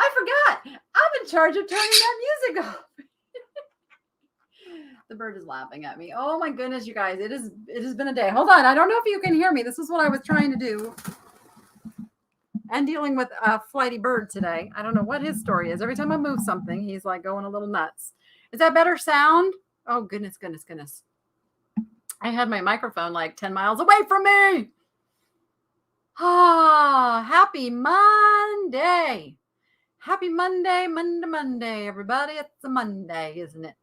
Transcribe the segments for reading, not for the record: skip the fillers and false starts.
I forgot. I'm in charge of turning that music off. The bird is laughing at me. Oh my goodness, you guys. It has been a day. Hold on. I don't know if you can hear me. This is what I was trying to do. And dealing with a flighty bird today. I don't know what his story is. Every time I move something, he's like going a little nuts. Is that better sound? Oh, goodness. I had my microphone like 10 miles away from me. Ah, happy Monday. Happy Monday, everybody. It's a Monday, isn't it?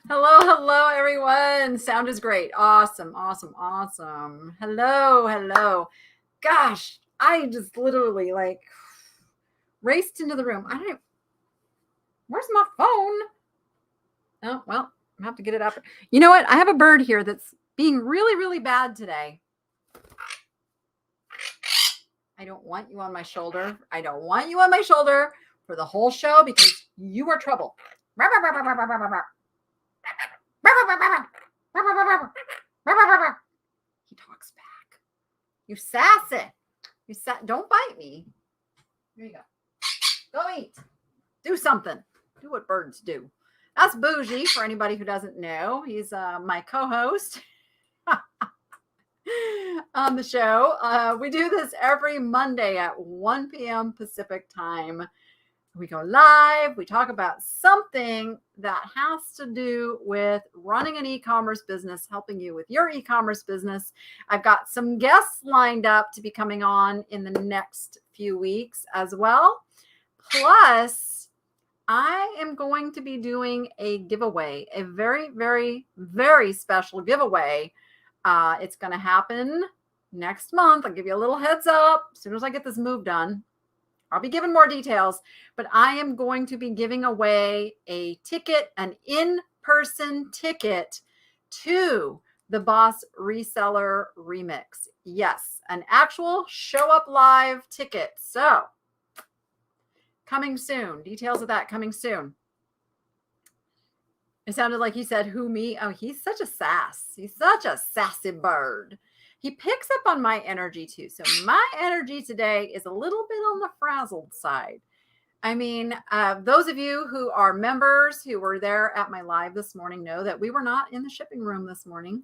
Hello, everyone. Sound is great. Awesome. Hello. Gosh, I just literally like raced into the room. Where's my phone? Oh, well, I have to get it up. You know what? I have a bird here that's being really, really bad today. I don't want you on my shoulder. For the whole show because you are trouble. He talks back. You sassy. Don't bite me. Here you go. Go eat. Do something. Do what birds do. That's Bougie for anybody who doesn't know. He's my co-host on the show. We do this every Monday at 1 p.m. Pacific time. We go live. We talk about something that has to do with running an e-commerce business, helping you with your e-commerce business. I've got some guests lined up to be coming on in the next few weeks as well. Plus, I am going to be doing a giveaway, a very, very, very special giveaway. It's going to happen next month. I'll give you a little heads up as soon as I get this move done. I'll be giving more details, but I am going to be giving away a ticket, an in-person ticket to the Boss Reseller Remix. Yes, an actual show up live ticket. So coming soon. Details of that coming soon. It sounded like he said, who, me? Oh, he's such a sass. He's such a sassy bird. He picks up on my energy too. So my energy today is a little bit on the frazzled side. I mean, those of you who are members who were there at my live this morning know that we were not in the shipping room this morning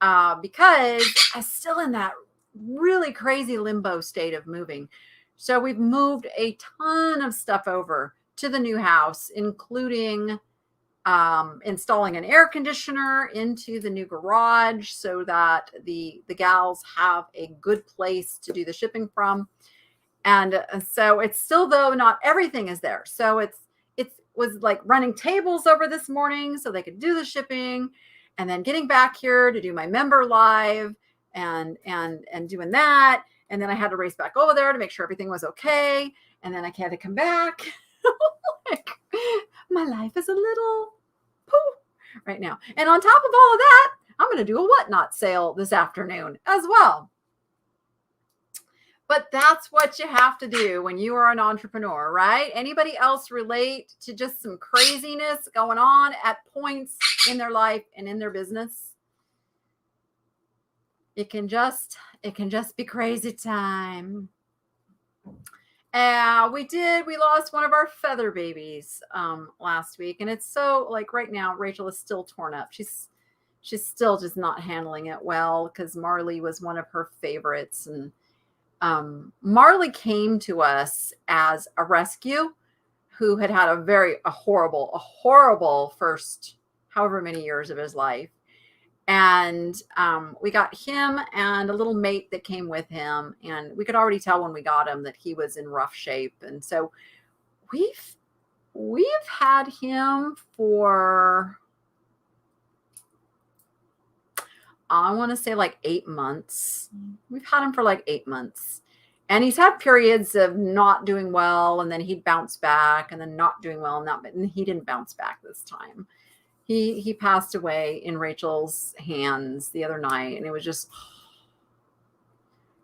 because I'm still in that really crazy limbo state of moving. So we've moved a ton of stuff over to the new house, including installing an air conditioner into the new garage so that the gals have a good place to do the shipping from. And so it's still, though, not everything is there. So it was like running tables over this morning so they could do the shipping, and then getting back here to do my member live and doing that. And then I had to race back over there to make sure everything was okay. And then I had to come back. Like, my life is a little poo right now. And on top of all of that, I'm going to do a whatnot sale this afternoon as well. But that's what you have to do when you are an entrepreneur, right? Anybody else relate to just some craziness going on at points in their life and in their business? It can just be crazy time. We lost one of our feather babies last week, and it's so, like, right now Rachel is still torn up. She's still just not handling it well because Marley was one of her favorites, and Marley came to us as a rescue who had a horrible first however many years of his life. And we got him and a little mate that came with him. And we could already tell when we got him that he was in rough shape. And so we've had him for I want to say like 8 months. We've had him for like 8 months. And he's had periods of not doing well, and then he'd bounce back, and then not doing well, and he didn't bounce back this time. He passed away in Rachel's hands the other night, and it was just,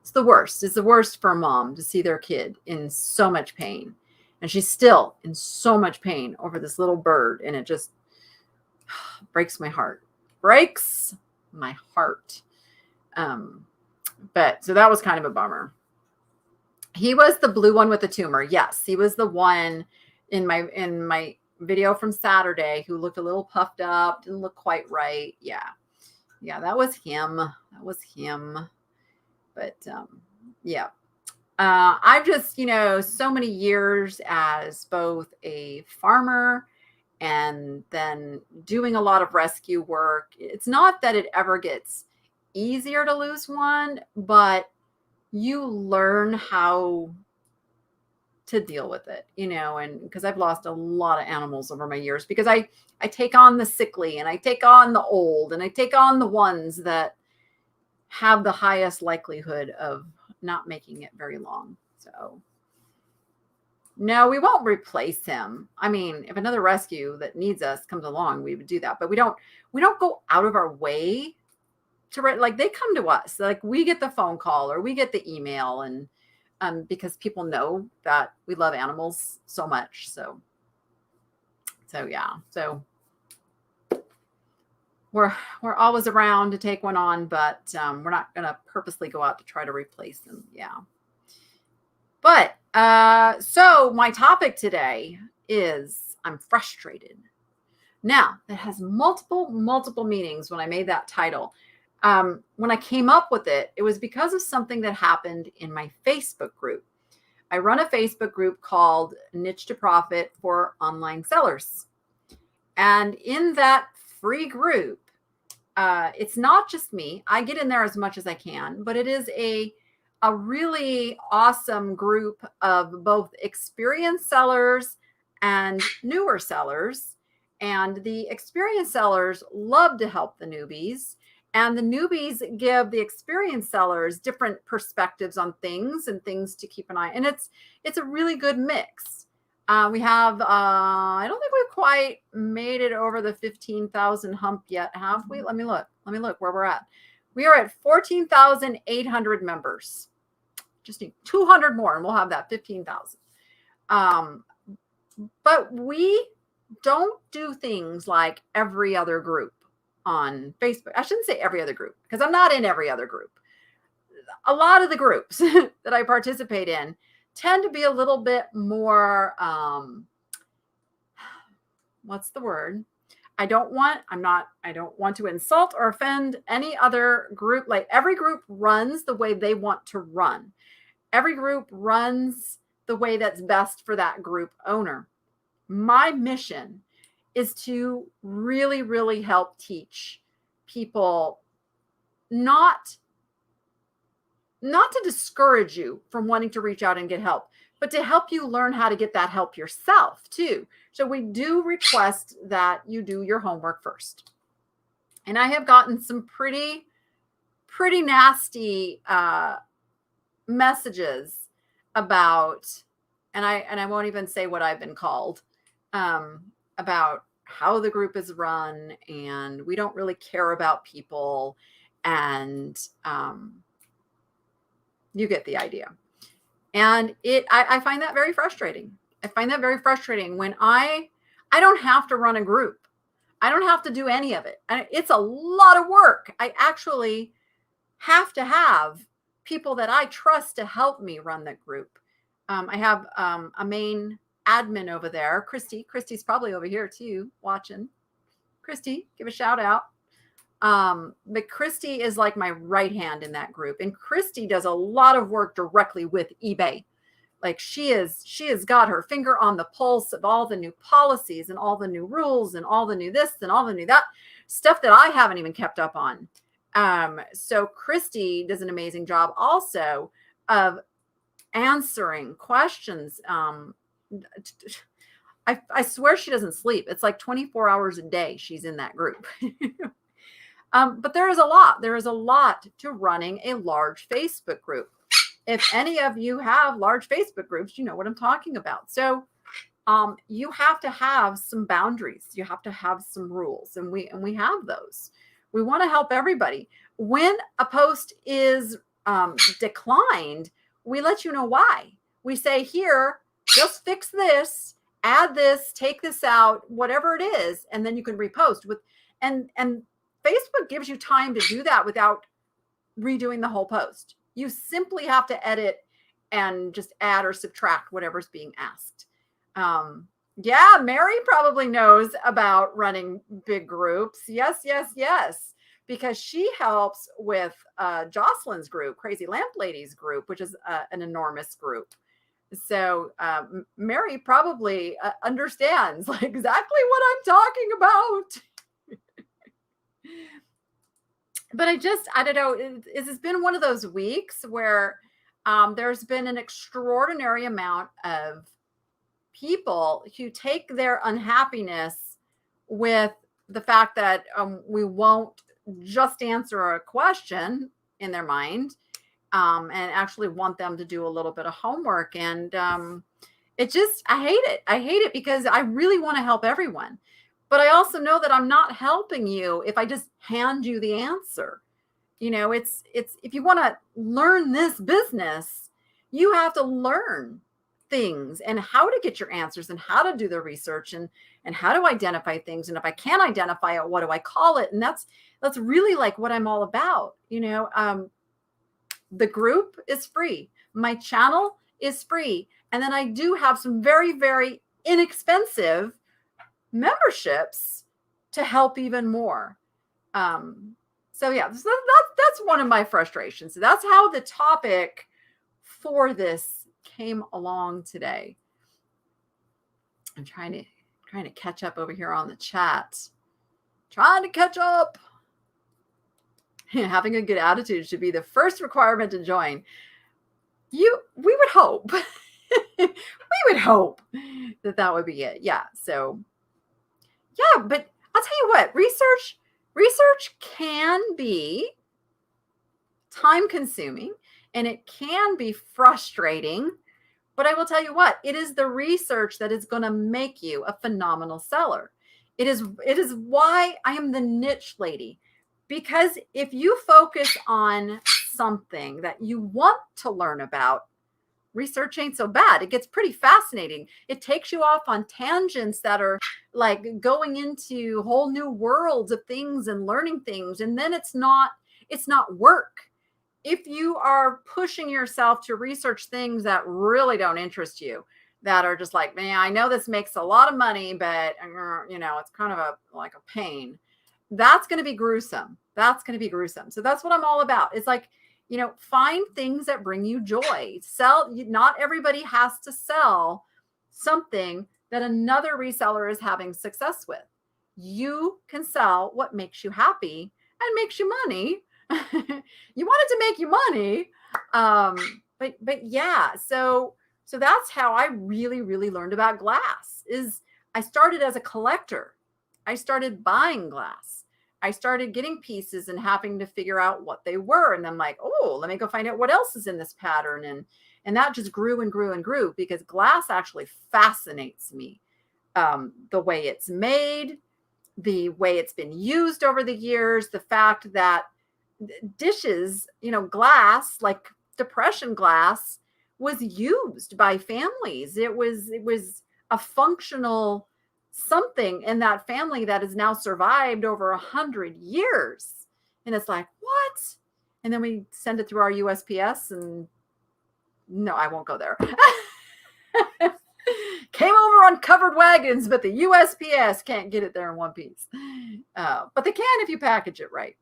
it's the worst. It's the worst for a mom to see their kid in so much pain. And she's still in so much pain over this little bird, and it just breaks my heart. Breaks my heart. But so that was kind of a bummer. He was the blue one with the tumor. Yes, he was the one in my video from Saturday who looked a little puffed up, didn't look quite right. Yeah, that was him. But yeah, I've just, so many years as both a farmer and then doing a lot of rescue work. It's not that it ever gets easier to lose one, but you learn how to deal with it, and because I've lost a lot of animals over my years, because I take on the sickly, and I take on the old, and I take on the ones that have the highest likelihood of not making it very long. So no, we won't replace him. I mean, if another rescue that needs us comes along, we would do that, but we don't go out of our way to write. Like, they come to us, like we get the phone call or we get the email, and because people know that we love animals so much. So yeah. So we're always around to take one on, but we're not going to purposely go out to try to replace them. Yeah. But so my topic today is I'm frustrated. Now, that has multiple meanings when I made that title. When I came up with it, it was because of something that happened in my Facebook group. I run a Facebook group called Niche to Profit for Online Sellers. And in that free group, it's not just me. I get in there as much as I can, but it is a really awesome group of both experienced sellers and newer sellers. And the experienced sellers love to help the newbies. And the newbies give the experienced sellers different perspectives on things and things to keep an eye. And it's a really good mix. We have, I don't think we've quite made it over the 15,000 hump yet, have we? Let me look where we're at. We are at 14,800 members. Just need 200 more and we'll have that 15,000. But we don't do things like every other group on Facebook. I shouldn't say every other group, because I'm not in every other group. A lot of the groups that I participate in tend to be a little bit more, what's the word? I don't want to insult or offend any other group. Like, every group runs the way they want to run. Every group runs the way that's best for that group owner. My mission is to really, really help teach people not to discourage you from wanting to reach out and get help, but to help you learn how to get that help yourself too. So we do request that you do your homework first. And I have gotten some pretty nasty messages about, and I won't even say what I've been called, about how the group is run, and we don't really care about people, and you get the idea. And I find that very frustrating. I find that very frustrating when I don't have to run a group. I don't have to do any of it. And it's a lot of work. I actually have to have people that I trust to help me run that group. I have a main admin over there, Christy. Christy's probably over here too, watching. Christy, give a shout out. But Christy is like my right hand in that group. And Christy does a lot of work directly with eBay. Like, she has got her finger on the pulse of all the new policies and all the new rules and all the new this and all the new that stuff that I haven't even kept up on. So Christy does an amazing job also of answering questions. I swear she doesn't sleep. It's like 24 hours a day she's in that group. But there is a lot. There is a lot to running a large Facebook group. If any of you have large Facebook groups, you know what I'm talking about. So you have to have some boundaries. You have to have some rules, and we have those. We want to help everybody. When a post is declined, we let you know why. We say, here, just fix this, add this, take this out, whatever it is, and then you can repost with. And Facebook gives you time to do that without redoing the whole post. You simply have to edit and just add or subtract whatever's being asked. Yeah, Mary probably knows about running big groups. Yes, yes, yes. Because she helps with Jocelyn's group, Crazy Lamp Ladies group, which is an enormous group. So Mary probably understands like exactly what I'm talking about. But I don't know, it's been one of those weeks where there's been an extraordinary amount of people who take their unhappiness with the fact that we won't just answer a question in their mind and actually want them to do a little bit of homework. And I hate it. I hate it because I really want to help everyone. But I also know that I'm not helping you if I just hand you the answer. You know, it's if you want to learn this business, you have to learn things and how to get your answers and how to do the research and how to identify things. And if I can't identify it, what do I call it? And that's really like what I'm all about. You know, the group is free. My channel is free. And then I do have some very, very inexpensive memberships to help even more. So yeah, that's one of my frustrations. So that's how the topic for this came along today. I'm trying to catch up over here on the chat. Trying to catch up. Having a good attitude should be the first requirement to join. We would hope. We would hope that would be it. Yeah. So yeah, but I'll tell you what, research can be time consuming and it can be frustrating, but I will tell you what, it is the research that is going to make you a phenomenal seller. It is why I am the niche lady, because if you focus on something that you want to learn about, research ain't so bad. It gets pretty fascinating. It takes you off on tangents that are like going into whole new worlds of things and learning things. And then it's not work. If you are pushing yourself to research things that really don't interest you, that are just like, man, I know this makes a lot of money, but you know, it's kind of like a pain. That's going to be gruesome. That's going to be gruesome. So that's what I'm all about. It's like, you know, find things that bring you joy. Not everybody has to sell something that another reseller is having success with. You can sell what makes you happy and makes you money. You want it to make you money. But yeah, so that's how I really, really learned about glass. Is I started as a collector. I started buying glass. I started getting pieces and having to figure out what they were. And I'm like, oh, let me go find out what else is in this pattern. And that just grew and grew and grew because glass actually fascinates me. The way it's made, the way it's been used over the years, the fact that dishes, you know, glass, like depression glass, was used by families. It was a functional something in that family that has now survived over 100 years. And it's like, what? And then we send it through our USPS, and no, I won't go there. Came over on covered wagons, but the USPS can't get it there in one piece. But they can if you package it right.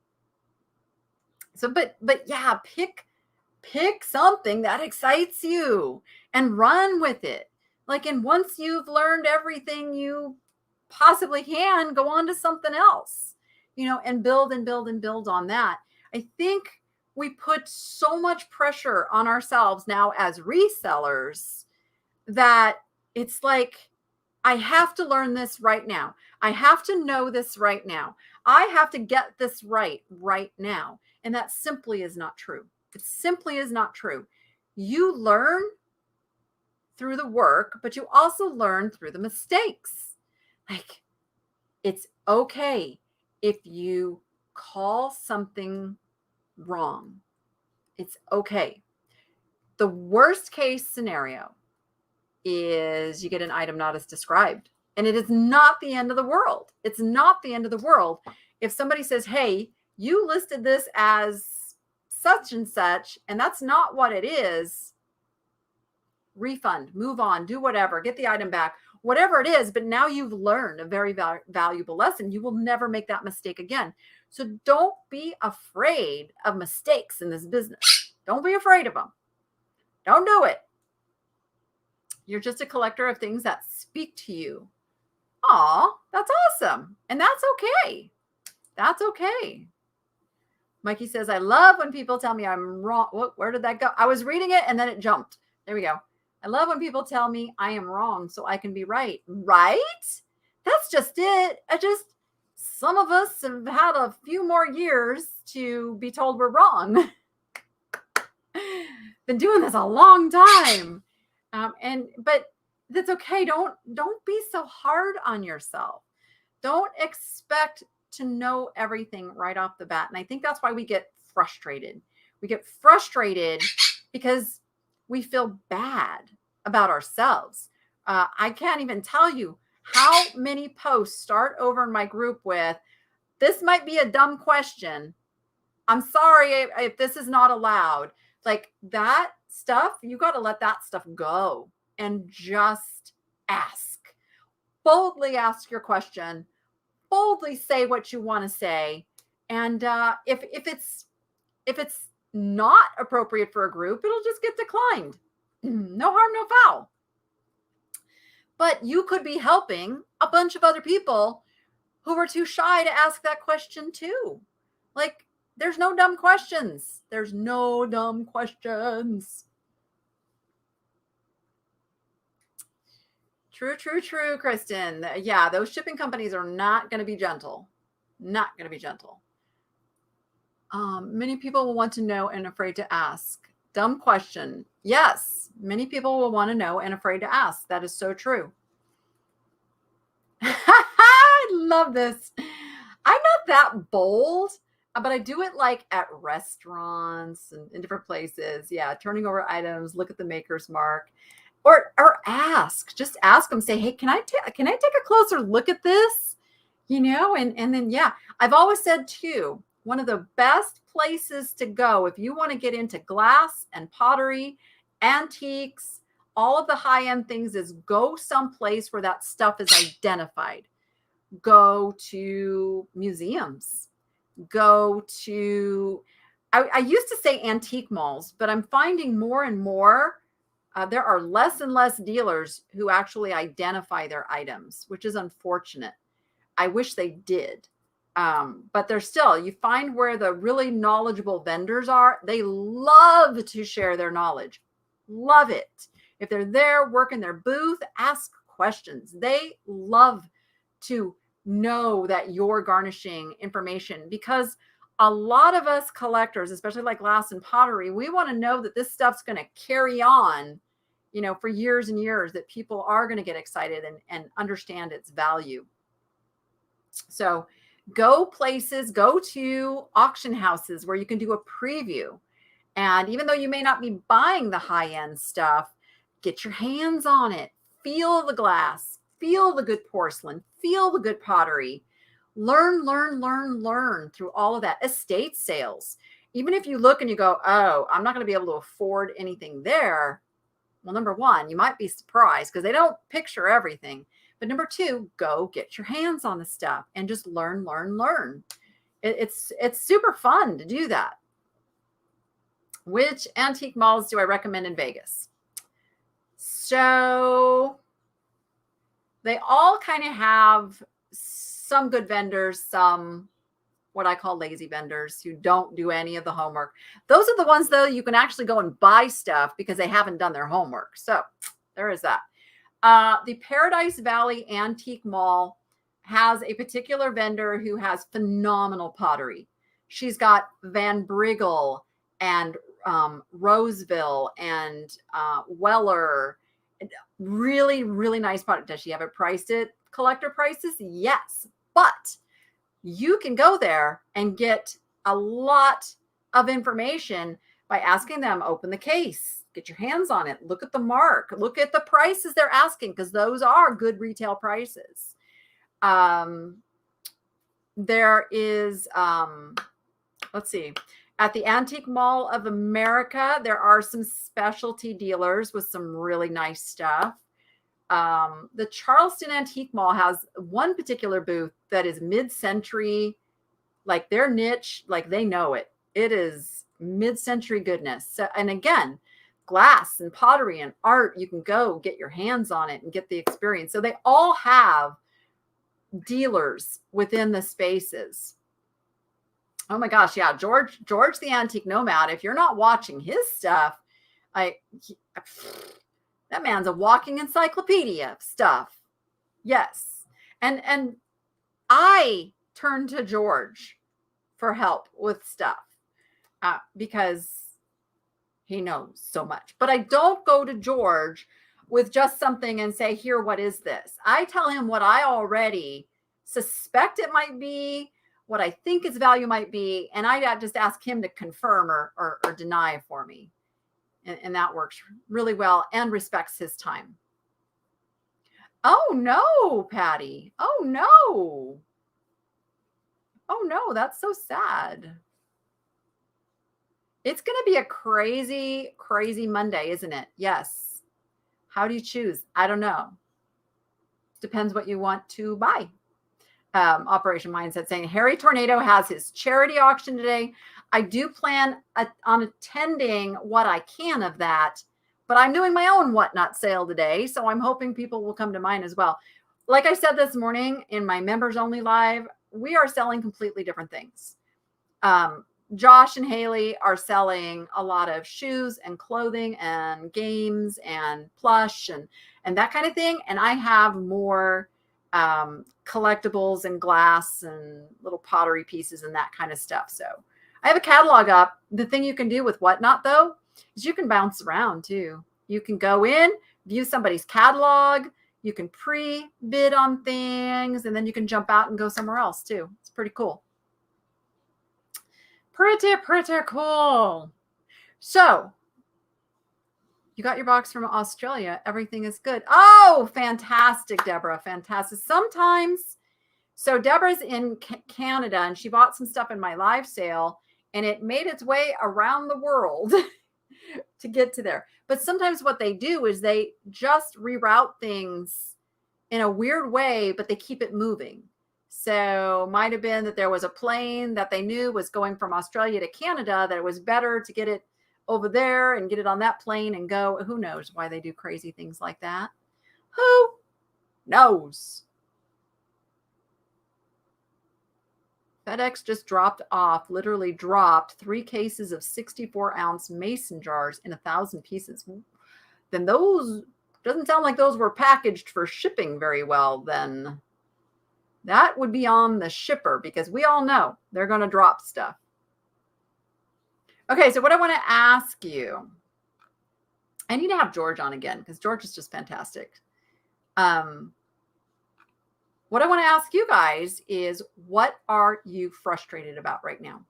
So, but yeah, pick something that excites you and run with it. Like, and once you've learned everything you possibly can, go on to something else, you know, and build and build and build on that. I think we put so much pressure on ourselves now as resellers that it's like I have to learn this right now. I have to know this right now. I have to get this right now. And that simply is not true. It simply is not true. You learn through the work, but you also learn through the mistakes. Like, it's okay if you call something wrong. It's okay. The worst case scenario is you get an item not as described. And it is not the end of the world. It's not the end of the world. If somebody says, hey, you listed this as such and such, and that's not what it is, refund, move on, do whatever, get the item back, whatever it is. But now you've learned a very valuable lesson. You will never make that mistake again. So don't be afraid of mistakes in this business. Don't be afraid of them. Don't do it. You're just a collector of things that speak to you. Aw, that's awesome. And that's okay. That's okay. Mikey says, I love when people tell me I'm wrong. Where did that go? I was reading it and then it jumped. There we go. I love when people tell me I am wrong so I can be right. Right? That's just it. Some of us have had a few more years to be told we're wrong. Been doing this a long time. But that's okay. Don't be so hard on yourself. Don't expect to know everything right off the bat. And I think that's why we get frustrated. We get frustrated because we feel bad about ourselves. I can't even tell you how many posts start over in my group with, this might be a dumb question. I'm sorry if this is not allowed. Like that stuff, you got to let that stuff go and just ask. Boldly ask your question. Boldly say what you want to say. And if it's not appropriate for a group, it'll just get declined. No harm, no foul. But you could be helping a bunch of other people who were too shy to ask that question too. Like, there's no dumb questions. There's no dumb questions. True, Kristen. Yeah, those shipping companies are not going to be gentle. Not going to be gentle. Many people will want to know and afraid to ask. Dumb question. Yes, many people will want to know and afraid to ask. That is so true. I love this. I'm not that bold, but I do it like at restaurants and in different places. Yeah, turning over items, look at the maker's mark, or ask. Just ask them. Say, hey, can I take a closer look at this? And then yeah, I've always said too, one of the best places to go if you want to get into glass and pottery, antiques, all of the high-end things is go someplace where that stuff is identified. Go to museums. Go to, I used to say antique malls, but I'm finding more and more there are less and less dealers who actually identify their items, which is unfortunate. I wish they did. But there's still, you find where the really knowledgeable vendors are, they love to share their knowledge. Love it. If they're there working their booth, ask questions. They love to know that you're garnishing information, because a lot of us collectors, especially like glass and pottery, we want to know that this stuff's going to carry on, for years and years, that people are going to get excited and understand its value. So go places, go to auction houses where you can do a preview. And even though you may not be buying the high-end stuff, get your hands on it. Feel the glass, feel the good porcelain, feel the good pottery. Learn through all of that. Estate sales. Even if you look and you go, oh, I'm not going to be able to afford anything there. Well, number one, you might be surprised because they don't picture everything. But number two, go get your hands on the stuff and just learn. It's super fun to do that. Which antique malls do I recommend in Vegas? So they all kind of have some good vendors, some what I call lazy vendors who don't do any of the homework. Those are the ones, though, you can actually go and buy stuff because they haven't done their homework. So there is that. The Paradise Valley Antique Mall has a particular vendor who has phenomenal pottery. She's got Van Briggle and Roseville and Weller. Really, really nice product. Does she have it priced at collector prices? Yes. But you can go there and get a lot of information by asking them, open the case, get your hands on it, look at the mark, look at the prices they're asking, because those are good retail prices. There is, let's see, at the Antique Mall of America, there are some specialty dealers with some really nice stuff. The Charleston Antique Mall has one particular booth that is mid-century, like their niche, like they know it. It is mid-century goodness. So, and again, glass and pottery and art, you can go get your hands on it and get the experience. So they all have dealers within the spaces. Oh my gosh, yeah, George the Antique Nomad. If you're not watching his stuff, that man's a walking encyclopedia of stuff. Yes. And I turn to George for help with stuff because he knows so much. But I don't go to George with just something and say, here, what is this? I tell him what I already suspect it might be, what I think its value might be, and I just ask him to confirm or deny for me. And that works really well and respects his time. Oh, no, Patty. Oh, no. Oh, no, that's so sad. It's going to be a crazy, crazy Monday, isn't it? Yes. How do you choose? I don't know. Depends what you want to buy. Operation Mindset saying, Harry Tornado has his charity auction today. I do plan on attending what I can of that, but I'm doing my own Whatnot sale today, so I'm hoping people will come to mine as well. Like I said this morning in my members only live, we are selling completely different things. Josh and Haley are selling a lot of shoes and clothing and games and plush and that kind of thing. And I have more collectibles and glass and little pottery pieces and that kind of stuff. So I have a catalog up. The thing you can do with Whatnot, though, is you can bounce around too. You can go in, view somebody's catalog. You can pre-bid on things, and then you can jump out and go somewhere else too. It's pretty cool. Pretty cool. So you got your box from Australia. Everything is good. Oh, fantastic, Deborah. Fantastic. Sometimes, so Deborah's in Canada, and she bought some stuff in my live sale, and it made its way around the world to get to there. But sometimes what they do is they just reroute things in a weird way, but they keep it moving. So might have been that there was a plane that they knew was going from Australia to Canada, that it was better to get it over there and get it on that plane and go. Who knows why they do crazy things like that? Who knows? FedEx just literally dropped 3 cases of 64-ounce mason jars in 1,000 pieces. Then those, doesn't sound like those were packaged for shipping very well then. That would be on the shipper, because we all know they're going to drop stuff. Okay, so what I want to ask you, I need to have George on again because George is just fantastic. What I want to ask you guys is, what are you frustrated about right now?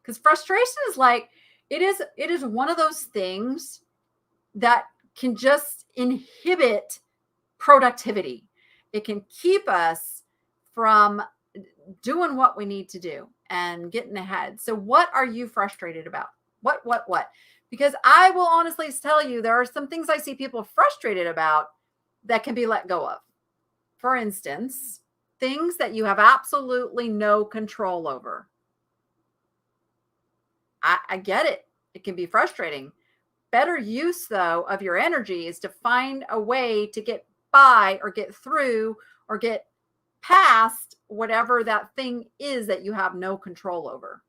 Because frustration is like, it is one of those things that can just inhibit productivity. It can keep us from doing what we need to do and getting ahead. So what are you frustrated about? What? Because I will honestly tell you, there are some things I see people frustrated about that can be let go of. For instance, things that you have absolutely no control over. I get it. It can be frustrating. Better use, though, of your energy is to find a way to get by or get through or get past whatever that thing is that you have no control over,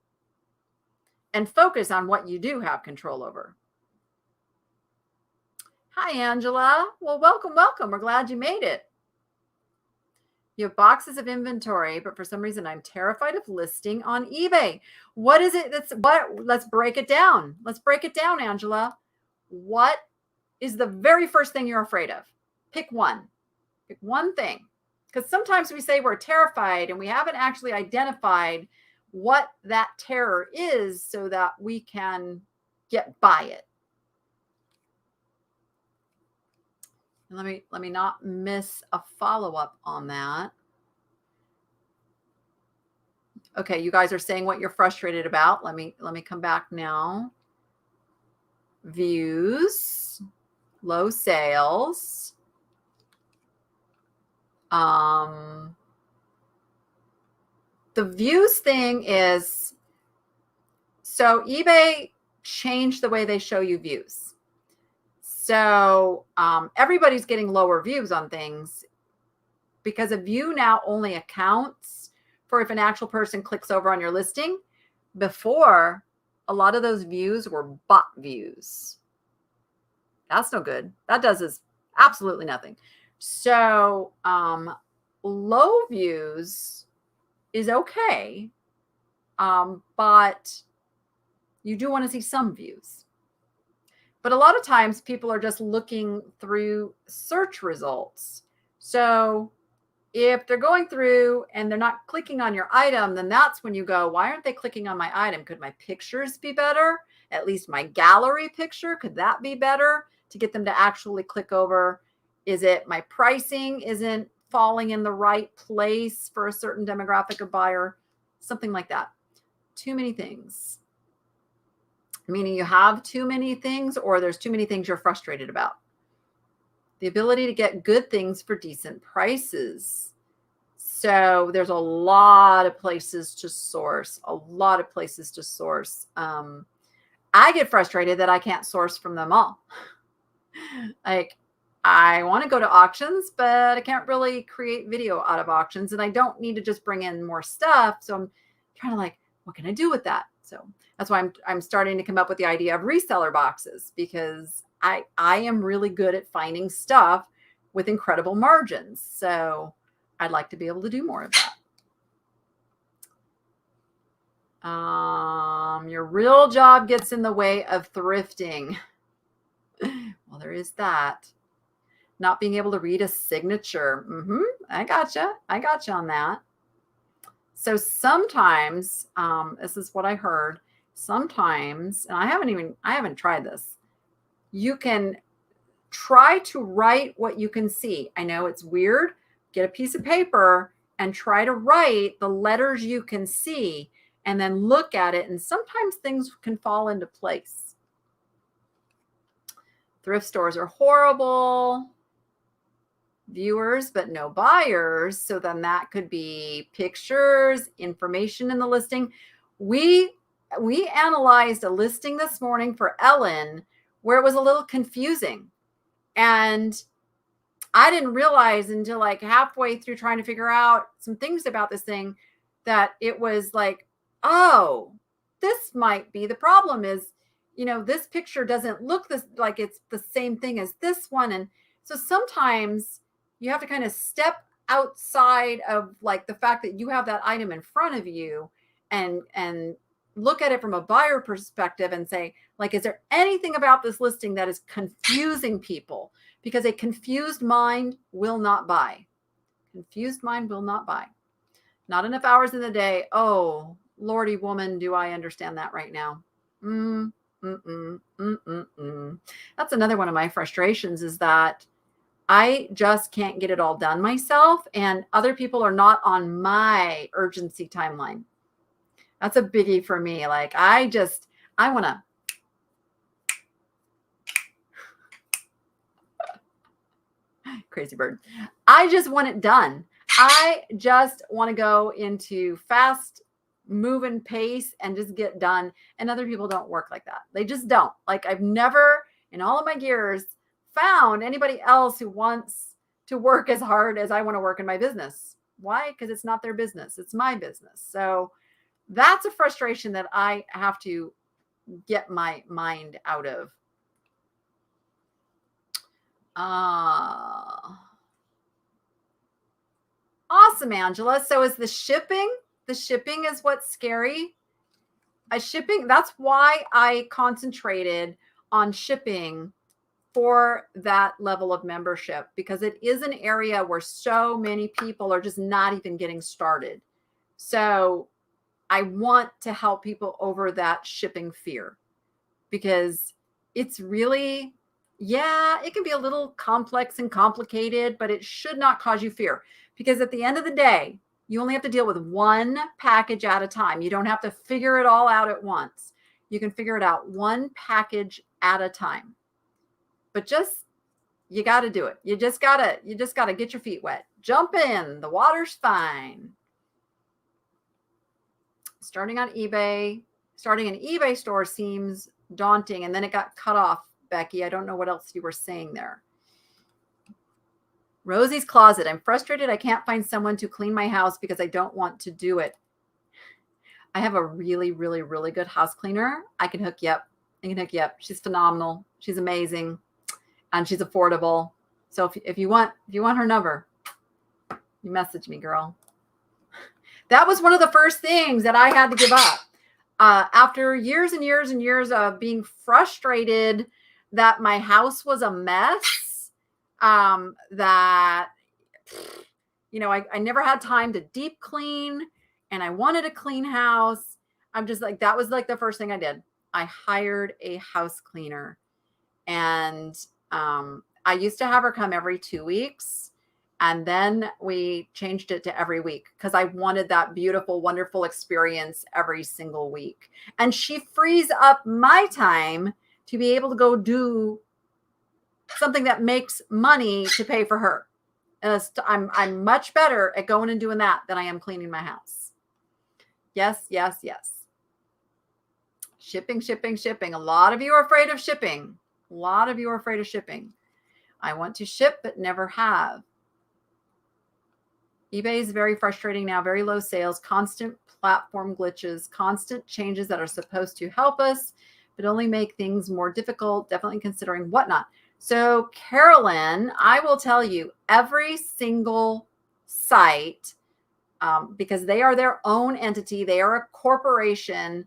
and focus on what you do have control over. Hi, Angela. Well, welcome, welcome. We're glad you made it. You have boxes of inventory, but for some reason I'm terrified of listing on eBay. What is it let's break it down. Let's break it down, Angela. What is the very first thing you're afraid of? Pick one. Pick one thing. Because sometimes we say we're terrified and we haven't actually identified what that terror is so that we can get by it. And let me not miss a follow-up on that. Okay, you guys are saying what you're frustrated about. Let me come back now. Views, low sales. The views thing is, so eBay changed the way they show you views. So everybody's getting lower views on things because a view now only accounts for if an actual person clicks over on your listing. Before, a lot of those views were bot views. That's no good. That does is absolutely nothing. So low views is okay, but you do want to see some views. But a lot of times people are just looking through search results. So if they're going through and they're not clicking on your item, then that's when you go, why aren't they clicking on my item? Could my pictures be better? At least my gallery picture, could that be better to get them to actually click over? Is it my pricing isn't falling in the right place for a certain demographic of buyer? Something like that. Too many things. Meaning you have too many things, or there's too many things you're frustrated about. The ability to get good things for decent prices. So there's a lot of places to source, I get frustrated that I can't source from them all. Like, I want to go to auctions, but I can't really create video out of auctions, and I don't need to just bring in more stuff. So I'm trying to like, what can I do with that? So that's why I'm starting to come up with the idea of reseller boxes, because I am really good at finding stuff with incredible margins. So I'd like to be able to do more of that. Your real job gets in the way of thrifting. Well, there is that. Not being able to read a signature. I gotcha on that. So sometimes, this is what I heard. Sometimes, and I haven't tried this. You can try to write what you can see. I know it's weird. Get a piece of paper and try to write the letters you can see, and then look at it. And sometimes things can fall into place. Thrift stores are horrible. Viewers, but no buyers. So then that could be pictures, information in the listing. We analyzed a listing this morning for Ellen where it was a little confusing. And I didn't realize until like halfway through trying to figure out some things about this thing that it was like, oh, this might be the problem is, this picture doesn't look like it's the same thing as this one. And so sometimes you have to kind of step outside of like the fact that you have that item in front of you and look at it from a buyer perspective and say, like, is there anything about this listing that is confusing people? Because a confused mind will not buy. Confused mind will not buy. Not enough hours in the day. Oh, Lordy woman, do I understand that right now? That's another one of my frustrations, is that I just can't get it all done myself, and other people are not on my urgency timeline. That's a biggie for me. Like, I want to crazy bird. I just want it done. I just want to go into fast moving pace and just get done. And other people don't work like that. They just don't. Like, I've never in all of my years found anybody else who wants to work as hard as I want to work in my business. Why? Because it's not their business. It's my business. So that's a frustration that I have to get my mind out of. Awesome, Angela. So is the shipping is what's scary? Shipping, that's why I concentrated on shipping for that level of membership, because it is an area where so many people are just not even getting started. So I want to help people over that shipping fear, because it's really, yeah, it can be a little complex and complicated, but it should not cause you fear, because at the end of the day, you only have to deal with one package at a time. You don't have to figure it all out at once. You can figure it out one package at a time. But just, you got to do it. You just got to get your feet wet. Jump in. The water's fine. Starting an eBay store seems daunting, and then it got cut off, Becky. I don't know what else you were saying there. Rosie's Closet. I'm frustrated. I can't find someone to clean my house because I don't want to do it. I have a really, really, really good house cleaner. I can hook you up. She's phenomenal. She's amazing, and she's affordable. So if you want her number, you message me, girl. That was one of the first things that I had to give up. After years and years and years of being frustrated that my house was a mess, that, I never had time to deep clean, and I wanted a clean house. I'm just like, that was like the first thing I did. I hired a house cleaner, and I used to have her come every 2 weeks. And then we changed it to every week, because I wanted that beautiful, wonderful experience every single week. And she frees up my time to be able to go do something that makes money to pay for her. I'm much better at going and doing that than I am cleaning my house. Yes, yes, yes. Shipping. A lot of you are afraid of shipping. I want to ship, but never have. eBay is very frustrating now, very low sales, constant platform glitches, constant changes that are supposed to help us, but only make things more difficult, definitely considering whatnot. So Carolyn, I will tell you, every single site, because they are their own entity, they are a corporation,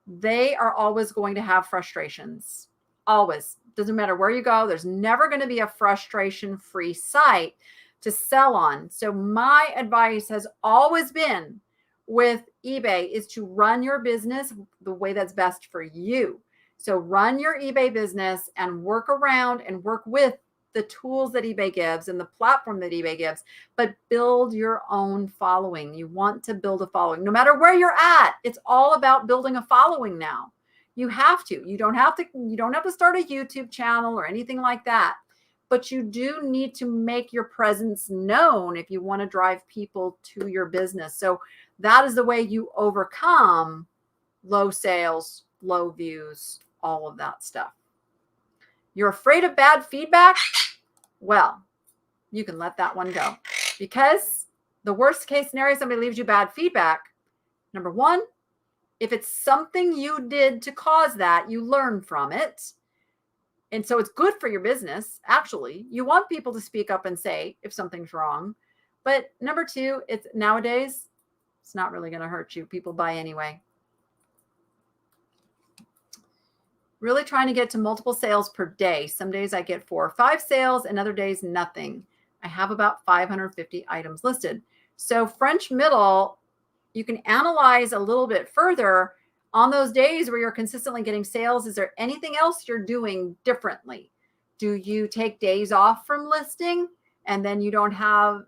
they are always going to have frustrations. Always. Doesn't matter where you go, there's never going to be a frustration-free site to sell on. So my advice has always been with eBay is to run your business the way that's best for you. So run your eBay business and work around and work with the tools that eBay gives and the platform that eBay gives, but build your own following. You want to build a following. No matter where you're at, it's all about building a following now. You have to. You don't have to start a YouTube channel or anything like that. But you do need to make your presence known if you want to drive people to your business. So that is the way you overcome low sales, low views, all of that stuff. You're afraid of bad feedback? Well, you can let that one go, because the worst case scenario, somebody leaves you bad feedback. Number one, if it's something you did to cause that, you learn from it. And so it's good for your business. Actually, you want people to speak up and say if something's wrong. But number two, it's nowadays, it's not really going to hurt you. People buy anyway. Really trying to get to multiple sales per day. Some days I get 4 or 5 sales, and other days nothing. I have about 550 items listed. So French Middle, you can analyze a little bit further. On those days where you're consistently getting sales, is there anything else you're doing differently? Do you take days off from listing, and then you have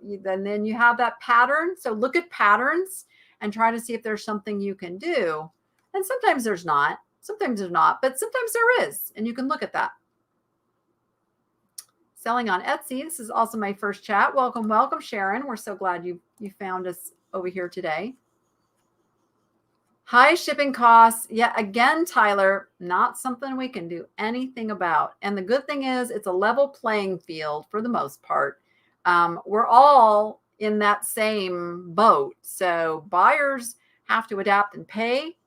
that pattern? So look at patterns and try to see if there's something you can do. And sometimes there's not, but sometimes there is, and you can look at that. Selling on Etsy. This is also my first chat. Welcome, Sharon. We're so glad you found us over here today. High shipping costs. Yeah, again, Tyler, not something we can do anything about. And the good thing is it's a level playing field for the most part. We're all in that same boat. So buyers have to adapt and pay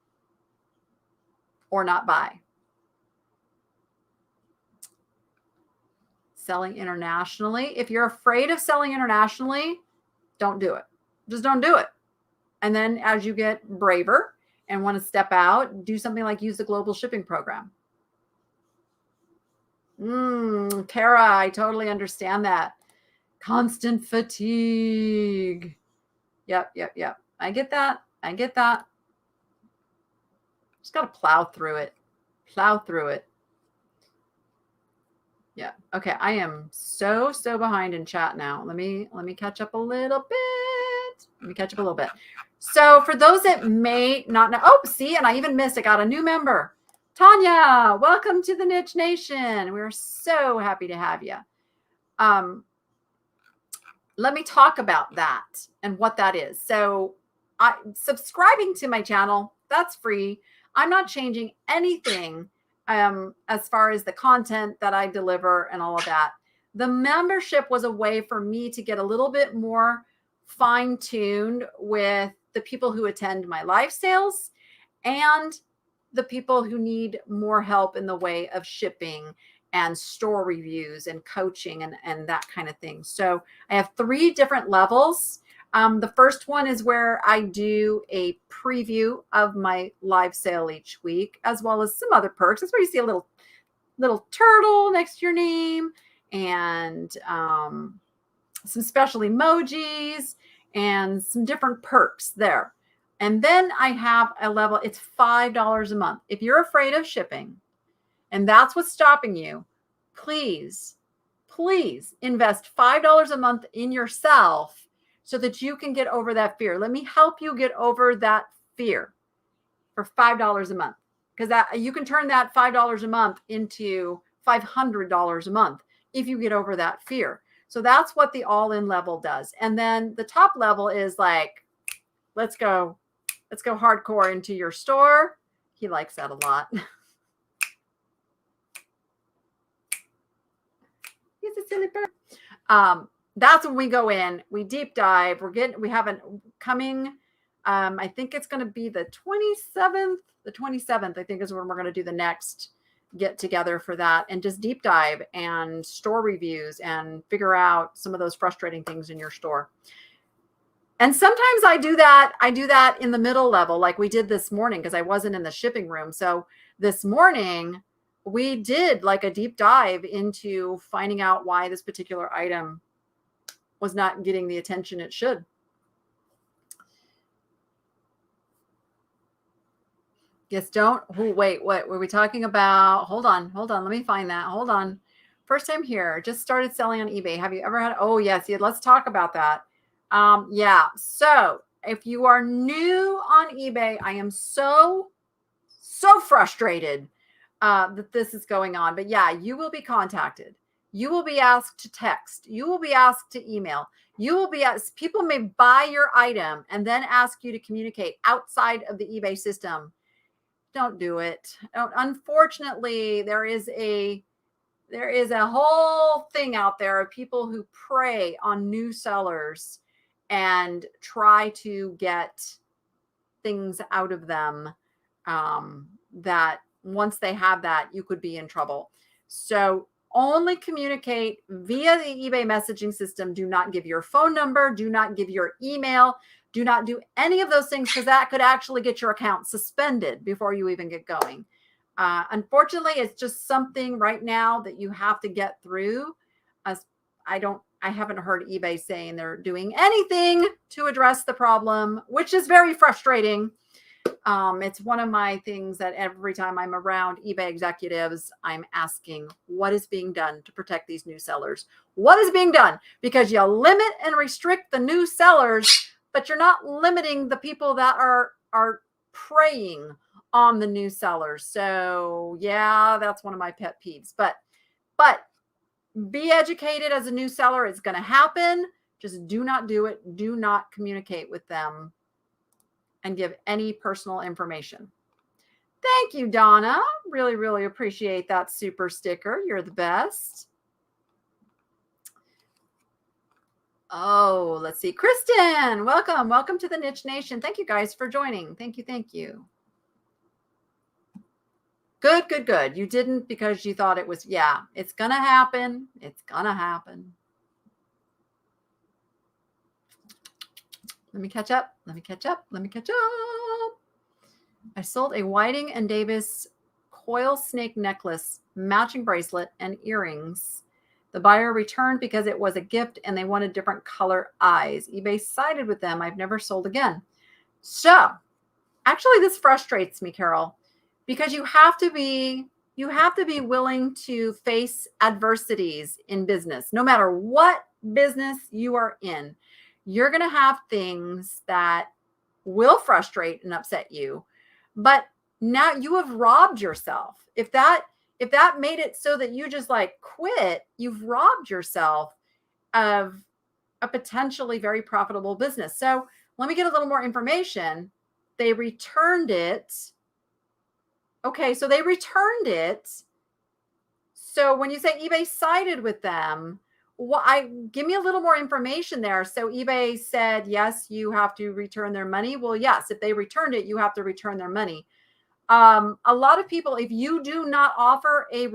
or not buy. selling internationally. If you're afraid of selling internationally, don't do it. Just don't do it. And then as you get braver and want to step out, do something like use the global shipping program. Tara, I totally understand that. Constant fatigue. Yep. I get that. Just got to plow through it. Yeah. Okay. I am so behind in chat now. Let me catch up a little bit. So for those that may not know, see, and I even missed, I got a new member. Tanya, welcome to the Niche Nation. We're so happy to have you. Let me talk about that and what that is. So subscribing to my channel, that's free. I'm not changing anything as far as the content that I deliver and all of that. The membership was a way for me to get a little bit more fine-tuned with the people who attend my live sales and the people who need more help in the way of shipping and store reviews and coaching and that kind of thing. So I have 3 different levels. The first one is where I do a preview of my live sale each week, as well as some other perks. That's where you see a little turtle next to your name and some special emojis and some different perks there. And then I have a level, it's $5 a month. If you're afraid of shipping and that's what's stopping you, please invest $5 a month in yourself so that you can get over that fear. Let me help you get over that fear for $5 a month, because that you can turn that $5 a month into $500 a month if you get over that fear. So that's what the all-in level does. And then the top level is like, let's go hardcore into your store. He likes that a lot. He's a silly bird. That's when we go in, we deep dive. We have an coming. I think it's going to be the 27th. The 27th, I think, is when we're going to do the next get together for that, and just deep dive and store reviews and figure out some of those frustrating things in your store. And sometimes I do that in the middle level, like we did this morning, because I wasn't in the shipping room. So this morning we did like a deep dive into finding out why this particular item was not getting the attention it should. Yes, don't. Oh, wait, what were we talking about? Hold on. Let me find that. Hold on. First time here. Just started selling on eBay. Have you ever had? Oh, yes. Yeah, let's talk about that. Yeah. So if you are new on eBay, I am so frustrated that this is going on. But yeah, you will be contacted. You will be asked to text. You will be asked to email. You will be asked. People may buy your item and then ask you to communicate outside of the eBay system. Don't do it. Unfortunately, there is a whole thing out there of people who prey on new sellers and try to get things out of them that once they have that, you could be in trouble. So only communicate via the eBay messaging system. Do not give your phone number. Do not give your email. Do not do any of those things, because that could actually get your account suspended before you even get going. Unfortunately, it's just something right now that you have to get through. As I haven't heard eBay saying they're doing anything to address the problem, which is very frustrating. It's one of my things that every time I'm around eBay executives, I'm asking, what is being done to protect these new sellers? What is being done? Because you limit and restrict the new sellers, but you're not limiting the people that are preying on the new sellers. So yeah, that's one of my pet peeves. But be educated as a new seller. It's going to happen. Just do not do it. Do not communicate with them and give any personal information. Thank you, Donna. Really, really appreciate that super sticker. You're the best. Oh, let's see. Kristen, welcome. Welcome to the Niche Nation. Thank you guys for joining. Thank you. Good, good, good. You didn't because you thought it was, yeah, it's going to happen. It's going to happen. Let me catch up. Let me catch up. Let me catch up. I sold a Whiting and Davis coil snake necklace, matching bracelet, and earrings. The buyer returned because it was a gift and they wanted different color eyes. eBay sided with them. I've never sold again. So actually this frustrates me, Carol, because you have to be willing to face adversities in business. No matter what business you are in, you're going to have things that will frustrate and upset you. But now you have robbed yourself. If that made it so that you just like quit, you've robbed yourself of a potentially very profitable business. So let me get a little more information. They returned it. Okay, so they returned it. So when you say eBay sided with them, give me a little more information there. So eBay said, yes, you have to return their money. Well, yes, if they returned it, you have to return their money. A lot of people, if you do not offer a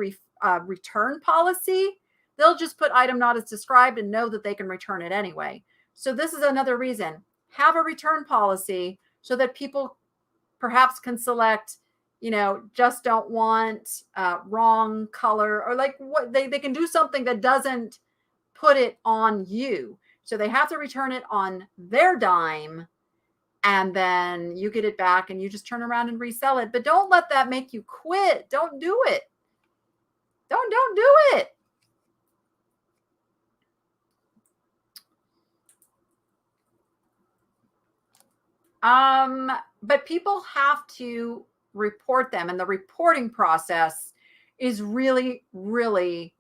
return policy, they'll just put item not as described and know that they can return it anyway. So this is another reason. Have a return policy so that people perhaps can select, just don't want wrong color, or like what they can do something that doesn't put it on you. So they have to return it on their dime, and then you get it back and you just turn around and resell it. But don't let that make you quit. Don't do it. Don't do it. But people have to report them, and the reporting process is really, really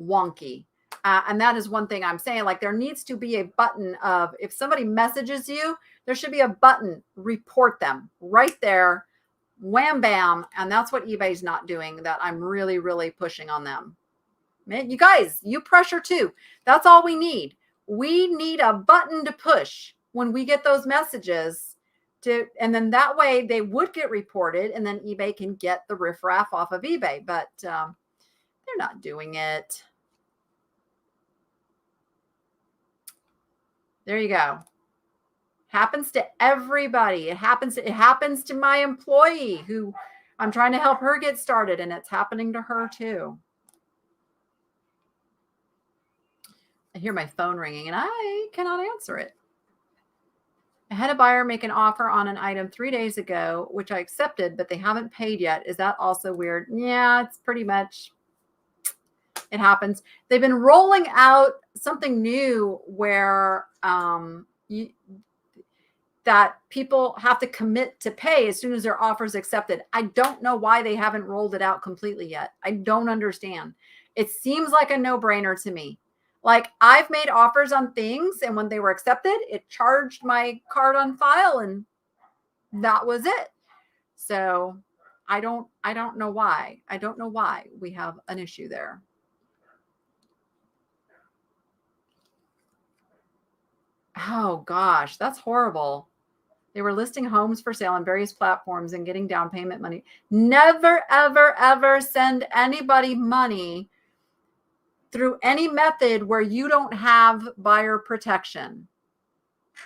wonky. And that is one thing I'm saying, like there needs to be a button of, if somebody messages you, there should be a button, report them right there, wham, bam. And that's what eBay's not doing, that I'm really, really pushing on them. Man, you guys, you pressure too. That's all we need. We need a button to push when we get those messages and then that way they would get reported, and then eBay can get the riffraff off of eBay, but they're not doing it. There you go. Happens to everybody. It happens to my employee who I'm trying to help her get started, and it's happening to her too. I hear my phone ringing and I cannot answer it. I had a buyer make an offer on an item 3 days ago, which I accepted, but they haven't paid yet. Is that also weird? Yeah, it's pretty much, it happens. They've been rolling out something new where that people have to commit to pay as soon as their offer is accepted. I don't know why they haven't rolled it out completely yet. I don't understand. It seems like a no-brainer to me. Like I've made offers on things, and when they were accepted, it charged my card on file, and that was it. So I don't know why. I don't know why we have an issue there. Oh gosh, that's horrible. They were listing homes for sale on various platforms and getting down payment money. Never, ever, ever send anybody money through any method where you don't have buyer protection.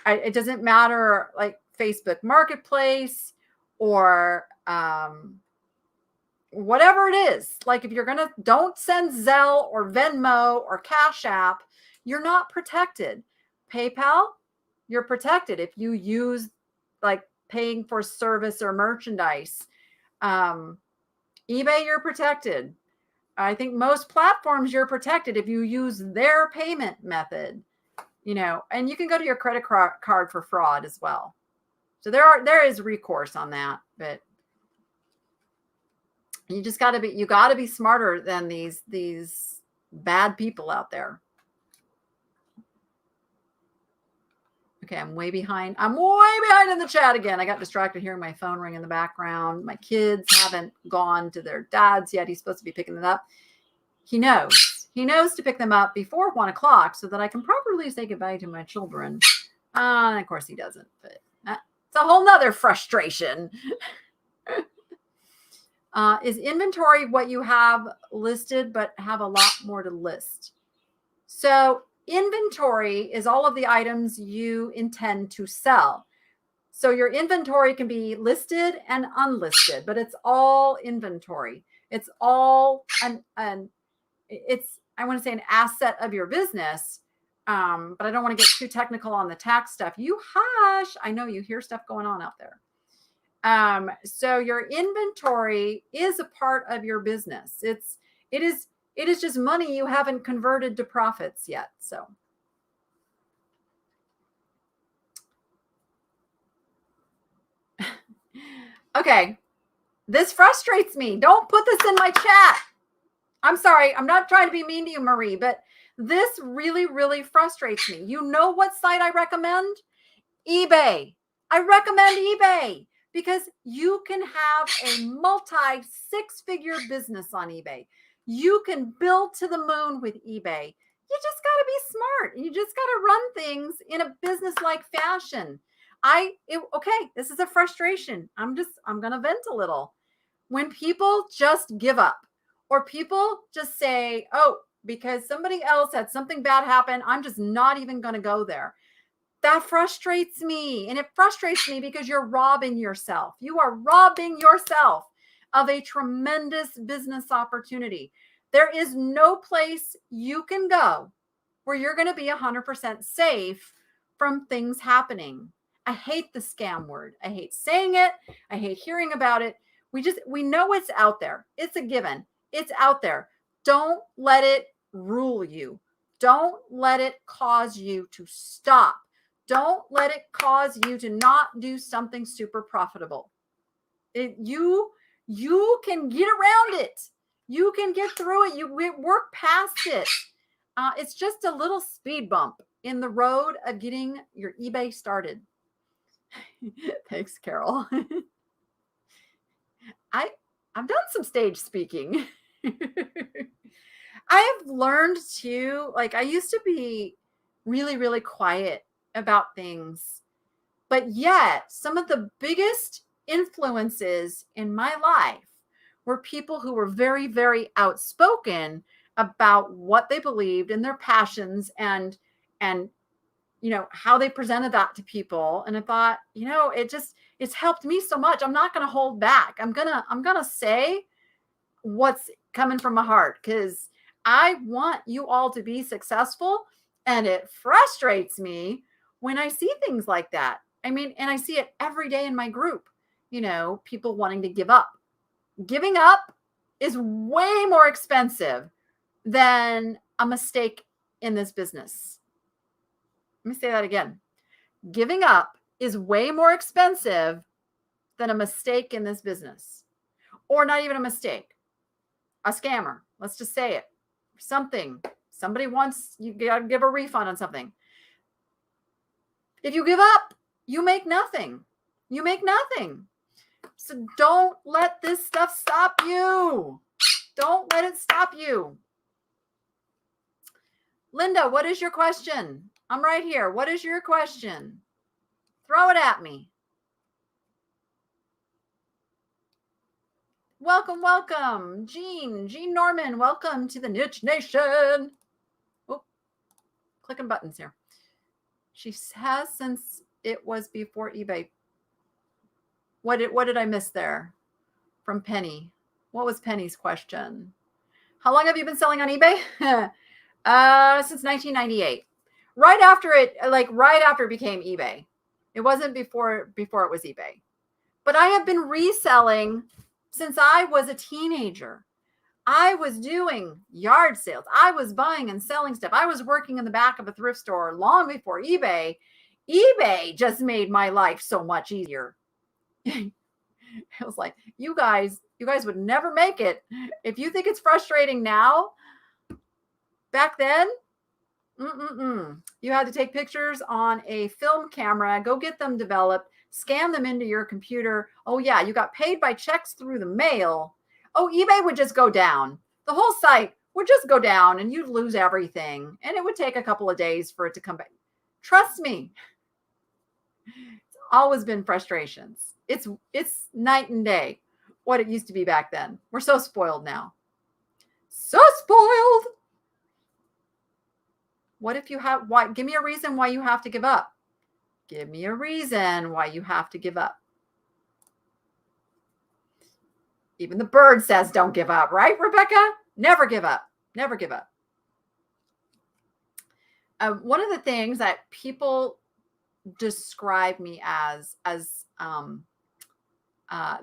It doesn't matter, like Facebook Marketplace or whatever it is. Like if you're going to, don't send Zelle or Venmo or Cash App. You're not protected. PayPal, you're protected if you use like paying for service or merchandise. eBay, you're protected. I think most platforms you're protected if you use their payment method, and you can go to your credit card for fraud as well. So there is recourse on that, but you just got to be smarter than these bad people out there. Okay, I'm way behind. I'm way behind in the chat again. I got distracted hearing my phone ring in the background. My kids haven't gone to their dad's yet. He's supposed to be picking them up. He knows. He knows to pick them up before 1 o'clock so that I can properly say goodbye to my children. And of course he doesn't, but it's a whole nother frustration. Is inventory what you have listed, but have a lot more to list? So inventory is all of the items you intend to sell. So your inventory can be listed and unlisted, but it's all inventory. It's all it's, I want to say, an asset of your business. But I don't want to get too technical on the tax stuff. You hush. I know you hear stuff going on out there. So your inventory is a part of your business. It is just money you haven't converted to profits yet. So okay, this frustrates me. Don't put this in my chat. I'm sorry. I'm not trying to be mean to you, Marie, but this really, really frustrates me. You know what site I recommend? eBay. I recommend eBay because you can have a multi six-figure business on eBay. You can build to the moon with eBay. You just got to be smart. You just got to run things in a business-like fashion. Okay, this is a frustration. I'm going to vent a little. When people just give up, or people just say, oh, because somebody else had something bad happen, I'm just not even going to go there. That frustrates me. And it frustrates me because you're robbing yourself. You are robbing yourself of a tremendous business opportunity. There is no place you can go where you're going to be 100% safe from things happening. I hate the scam word. I hate saying it. I hate hearing about it. We know it's out there. It's a given. It's out there. Don't let it rule you. Don't let it cause you to stop. Don't let it cause you to not do something super profitable. You can get around it. You can get through it. You work past it. It's just a little speed bump in the road of getting your eBay started. Thanks, Carol. I've done some stage speaking. I have learned too, like I used to be really, really quiet about things, but yet some of the biggest influences in my life were people who were very, very outspoken about what they believed and their passions and how they presented that to people. And I thought, it's helped me so much. I'm not going to hold back. I'm going to say what's coming from my heart because I want you all to be successful. And it frustrates me when I see things like that. I mean, and I see it every day in my group, people wanting to give up. Giving up is way more expensive than a mistake in this business. Let me say that again. Giving up is way more expensive than a mistake in this business, or not even a mistake, a scammer. Let's just say it. Somebody wants, you got to give a refund on something. If you give up, you make nothing. So don't let this stuff stop you. Don't let it stop you. Linda, what is your question? I'm right here. What is your question? Throw it at me. Welcome. Jean Norman, welcome to the Niche Nation. Oh, clicking buttons here. She has since it was before eBay. What did I miss there from Penny? What was Penny's question? How long have you been selling on eBay? Since 1998. Right after it became eBay. It wasn't before it was eBay. But I have been reselling since I was a teenager. I was doing yard sales. I was buying and selling stuff. I was working in the back of a thrift store long before eBay. eBay just made my life so much easier. I was like, you guys would never make it. If you think it's frustrating now, back then, you had to take pictures on a film camera, go get them developed, scan them into your computer. Oh yeah, you got paid by checks through the mail. Oh, eBay would just go down. The whole site would just go down and you'd lose everything. And it would take a couple of days for it to come back. Trust me. It's always been frustrations. It's night and day. what it used to be back then. We're so spoiled now. So spoiled. What if you have, why? Give me a reason why you have to give up. Give me a reason why you have to give up. Even the bird says don't give up, right, Rebecca? Never give up. Never give up. One of the things that people describe me as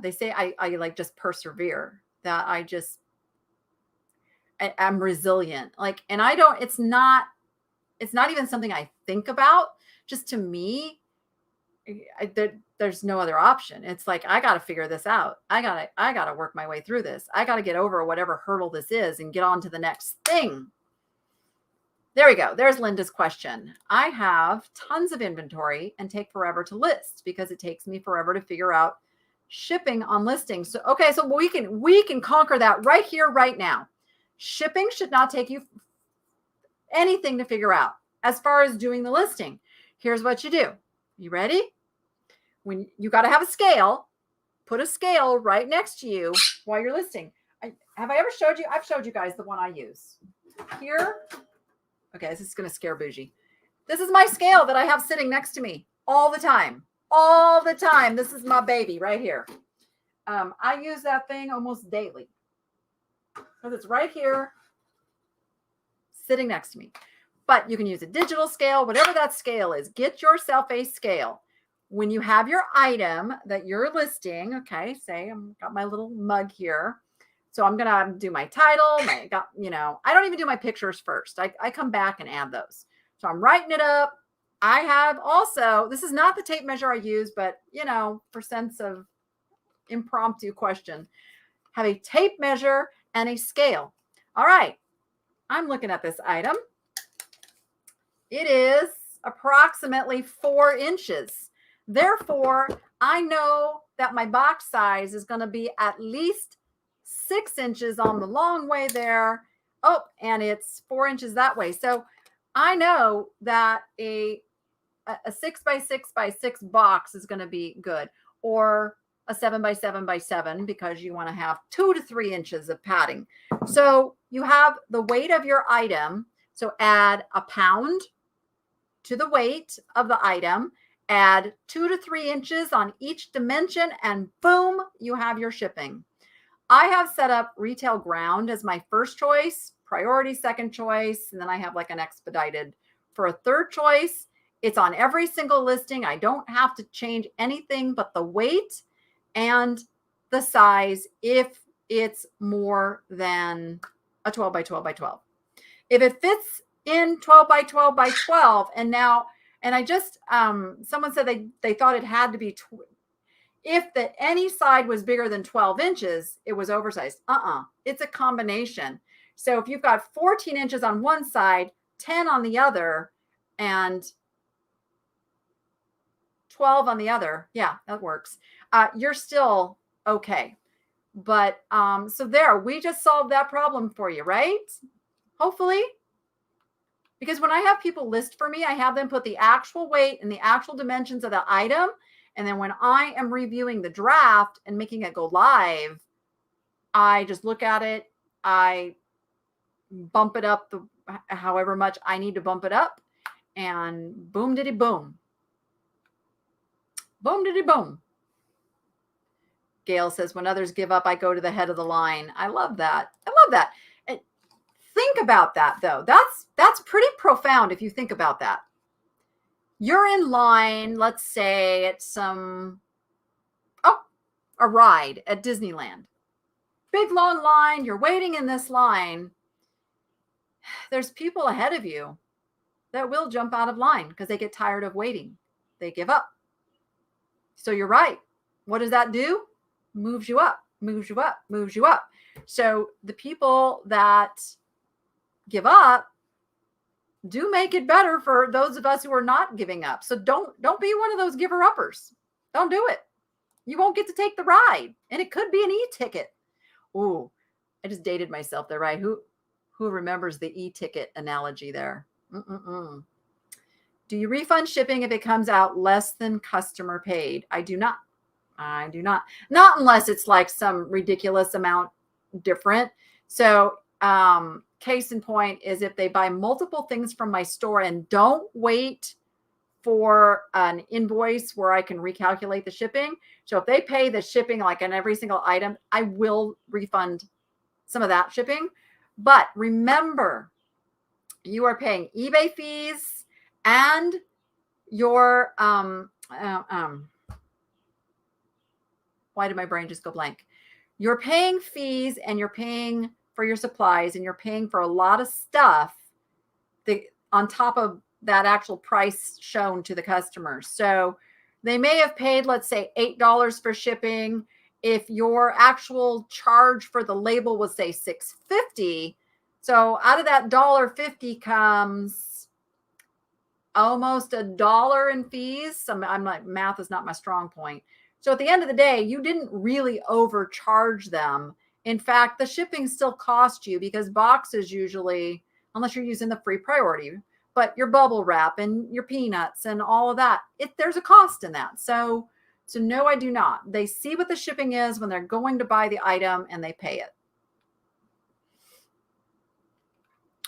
they say I like just persevere, that I'm resilient. Like, and I don't, it's not even something I think about. Just to me, there's no other option. It's like, I got to figure this out. I got to work my way through this. I got to get over whatever hurdle this is and get on to the next thing. There we go. There's Linda's question. I have tons of inventory and take forever to list because it takes me forever to figure out shipping on listings. So, okay, so we can conquer that right here, right now. Shipping should not take you anything to figure out as far as doing the listing. Here's what you do. You ready? When you got to have a scale, put a scale right next to you while you're listing. Have I ever showed you? I've showed you guys the one I use here. Okay, this is going to scare Bougie. This is my scale that I have sitting next to me all the time. All the time. This is my baby right here. I use that thing almost daily because it's right here sitting next to me. But you can use a digital scale, whatever that scale is. Get yourself a scale. When you have your item that you're listing, okay, say I've got my little mug here. So I'm going to do my title, I don't even do my pictures first. I come back and add those. So I'm writing it up. I have also, this is not the tape measure I use, but for sense of impromptu question, have a tape measure and a scale. All right. I'm looking at this item. It is approximately 4 inches. Therefore, I know that my box size is going to be at least 6 inches on the long way there. Oh, and it's 4 inches that way. So I know that a 6 by 6 by 6 box is going to be good, or a 7 by 7 by 7, because you want to have 2 to 3 inches of padding. So you have the weight of your item. So add a pound to the weight of the item, add 2 to 3 inches on each dimension, and boom, you have your shipping. I have set up retail ground as my first choice, priority second choice, and then I have like an expedited for a third choice. It's on every single listing. I don't have to change anything but the weight and the size if it's more than a 12 by 12 by 12. If it fits in 12 by 12 by 12, and I just, someone said they thought it had to be, if any side was bigger than 12 inches, it was oversized. It's a combination. So if you've got 14 inches on one side, 10 on the other, and 12 on the other, yeah, that works. You're still okay. But so there, we just solved that problem for you, right? Hopefully. Because when I have people list for me, I have them put the actual weight and the actual dimensions of the item. And then when I am reviewing the draft and making it go live, I just look at it. I bump it up however much I need to bump it up, and boom diddy boom. Boom diddy boom. Gail says, when others give up, I go to the head of the line. I love that. I love that. And think about that, though. That's pretty profound if you think about that. You're in line, let's say at a ride at Disneyland. Big long line. You're waiting in this line. There's people ahead of you that will jump out of line because they get tired of waiting. They give up. So you're right. What does that do? Moves you up, moves you up, moves you up. So the people that give up do make it better for those of us who are not giving up. So don't be one of those giver-uppers. Don't do it. You won't get to take the ride. And it could be an e-ticket. Ooh, I just dated myself there, right? Who remembers the e-ticket analogy there? Do you refund shipping if it comes out less than customer paid? I do not. I do not. Not unless it's like some ridiculous amount different. So, case in point is if they buy multiple things from my store and don't wait for an invoice where I can recalculate the shipping. So if they pay the shipping like on every single item, I will refund some of that shipping. But remember, you are paying eBay fees and your why did my brain just go blank? You're paying fees and you're paying for your supplies and you're paying for a lot of stuff on top of that actual price shown to the customer. So they may have paid, let's say, $8 for shipping. If your actual charge for the label was, say, $6.50, so out of that $1.50 comes almost $1 in fees. I'm like, math is not my strong point. So at the end of the day, you didn't really overcharge them. In fact, the shipping still cost you because boxes usually, unless you're using the free priority, but your bubble wrap and your peanuts and all of that, there's a cost in that. So no, I do not. They see what the shipping is when they're going to buy the item and they pay it.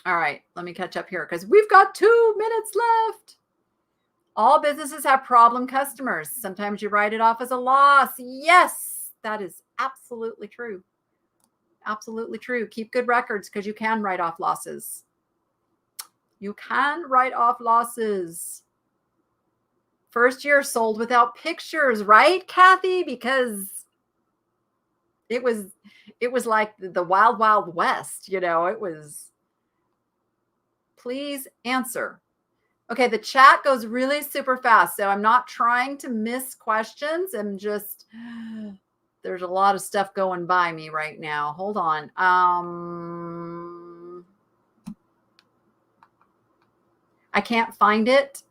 All right, let me catch up here because we've got 2 minutes left. All businesses have problem customers. Sometimes you write it off as a loss. Yes, that is absolutely true. Absolutely true. Keep good records because you can write off losses. You can write off losses. First year sold without pictures, right, Kathy? Because it was like the wild, wild west, it was. Please answer. Okay, the chat goes really super fast, so I'm not trying to miss questions. I'm just, there's a lot of stuff going by me right now. Hold on. I can't find it.